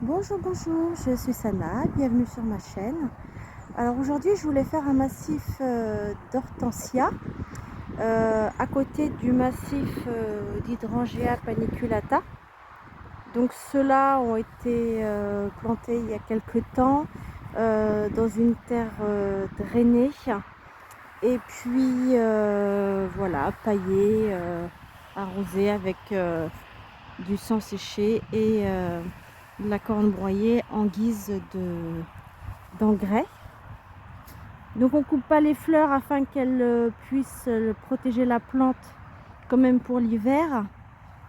Bonjour, je suis Sana, bienvenue sur ma chaîne. Alors aujourd'hui je voulais faire un massif d'hortensia à côté du massif d'hydrangea paniculata. Donc ceux-là ont été plantés il y a quelques temps dans une terre drainée et puis voilà, paillés, arrosés avec du sang séché et de la corne broyée en guise d'engrais. Donc on coupe pas les fleurs afin qu'elles puissent protéger la plante quand même pour l'hiver.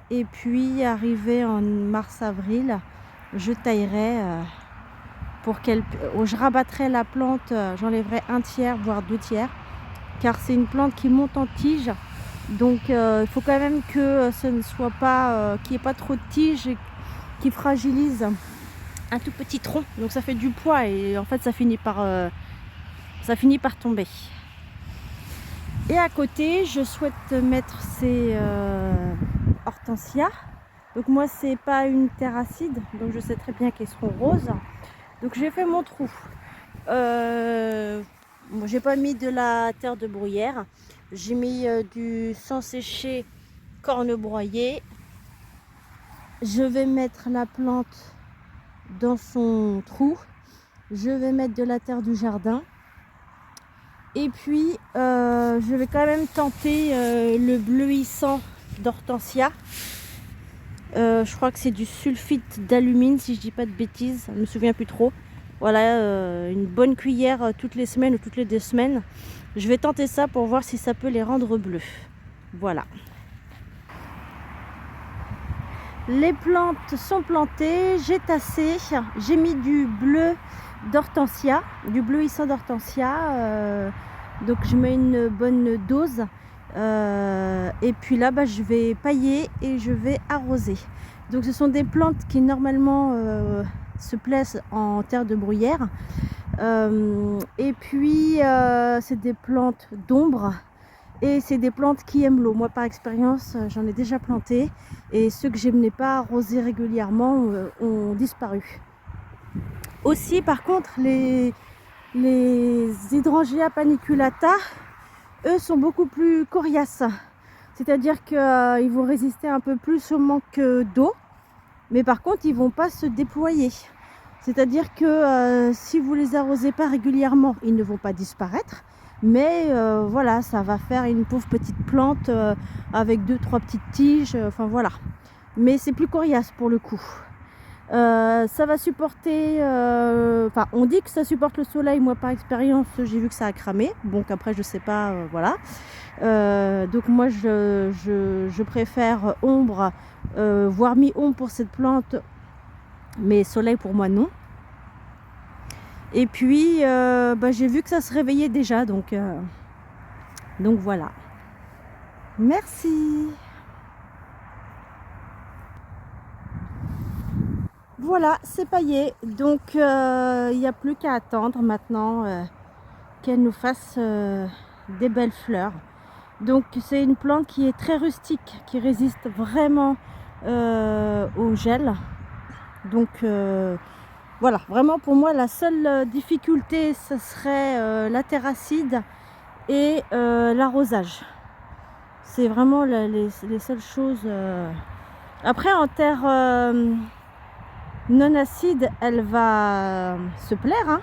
Et puis arrivé en mars-avril, je taillerai pour qu'elle, je rabattrai la plante, j'enlèverai un tiers voire 2 tiers, car c'est une plante qui monte en tige. Donc il faut quand même que ce ne soit pas, qu'il n'y ait pas trop de tiges qui fragilise un tout petit tronc, donc ça fait du poids et en fait ça finit par tomber. Et à côté je souhaite mettre ces hortensias. Donc moi c'est pas une terre acide, donc je sais très bien qu'elles seront roses. Donc j'ai fait mon trou. Bon, j'ai pas mis de la terre de bruyère, j'ai mis du sang séché corne broyée. Je vais mettre la plante dans son trou, je vais mettre de la terre du jardin et puis je vais quand même tenter le bleuissant d'hortensia. Je crois que c'est du sulfite d'alumine si je dis pas de bêtises, je me souviens plus trop. Voilà, une bonne cuillère toutes les semaines ou toutes les 2 semaines. Je vais tenter ça pour voir si ça peut les rendre bleus. Voilà. Les plantes sont plantées, j'ai tassé, j'ai mis du bleu d'hortensia, du bleuissant d'hortensia, donc je mets une bonne dose et puis là je vais pailler et je vais arroser. Donc ce sont des plantes qui normalement se plaisent en terre de bruyère et puis c'est des plantes d'ombre. Et c'est des plantes qui aiment l'eau. Moi par expérience j'en ai déjà planté et ceux que je n'ai pas arrosés régulièrement ont disparu. Aussi par contre les hydrangea paniculata, eux sont beaucoup plus coriaces. C'est-à-dire qu'ils vont résister un peu plus au manque d'eau, mais par contre ils vont pas se déployer. C'est-à-dire que si vous les arrosez pas régulièrement, ils ne vont pas disparaître. Mais voilà, ça va faire une pauvre petite plante avec 2-3 petites tiges, enfin voilà. Mais c'est plus coriace pour le coup. Ça va supporter, enfin on dit que ça supporte le soleil. Moi par expérience j'ai vu que ça a cramé. Donc après je sais pas, voilà. Donc moi je préfère ombre, voire mi-ombre pour cette plante, mais soleil pour moi non. Et puis j'ai vu que ça se réveillait déjà, donc voilà. Merci. Voilà, c'est paillé, donc il n'y a plus qu'à attendre maintenant qu'elle nous fasse des belles fleurs. Donc c'est une plante qui est très rustique, qui résiste vraiment au gel. Donc voilà, vraiment pour moi la seule difficulté ce serait la terre acide et l'arrosage. C'est vraiment les seules choses. Après en terre non acide, elle va se plaire, hein.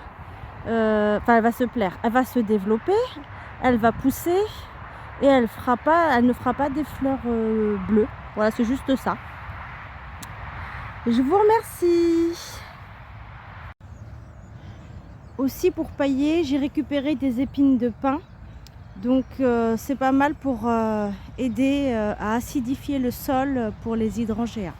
Enfin elle va se plaire, elle va se développer, elle va pousser et elle ne fera pas des fleurs bleues. Voilà, c'est juste ça. Je vous remercie. Aussi pour pailler, j'ai récupéré des épines de pin. Donc c'est pas mal pour aider à acidifier le sol pour les hydrangea.